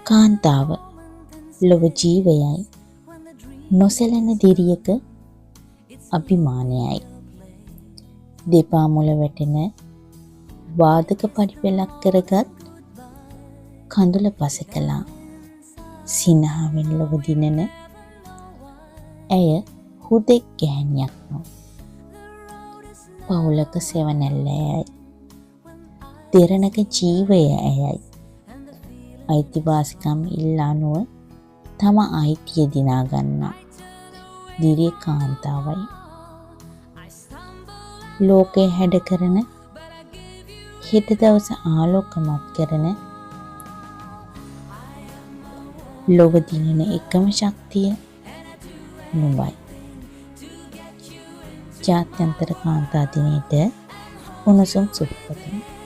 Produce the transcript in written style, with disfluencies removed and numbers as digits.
කාන්තාව ලොව ජීවයයි, නොසැලෙන දිරියක අභිමානයයි. දෙපා මුල වැටෙන වාදක පඩිපෙළක් කරගත් කඳුල පසෙකලා සිනහවෙන් ලොව දිනන ඇය හුදෙක් ගැහැණියක් නො. පවුලක සෙවණැල්ල ඇයයි. දෙරණක ජීවය ඇයයි. අයිතිවාසිකම් ඉල්ලා නොව තම අයිතිය දිනා ගන්නා දිරිය කාන්තාවයි. ලෝකය හැඩ කරන, හෙට දවස ආලෝකමත් කරන, ලොව දිනන එකම ශක්තිය නුඹයි. ජාත්‍යන්තර කාන්තා දිනයට උණුසුම් සුබ පතමි.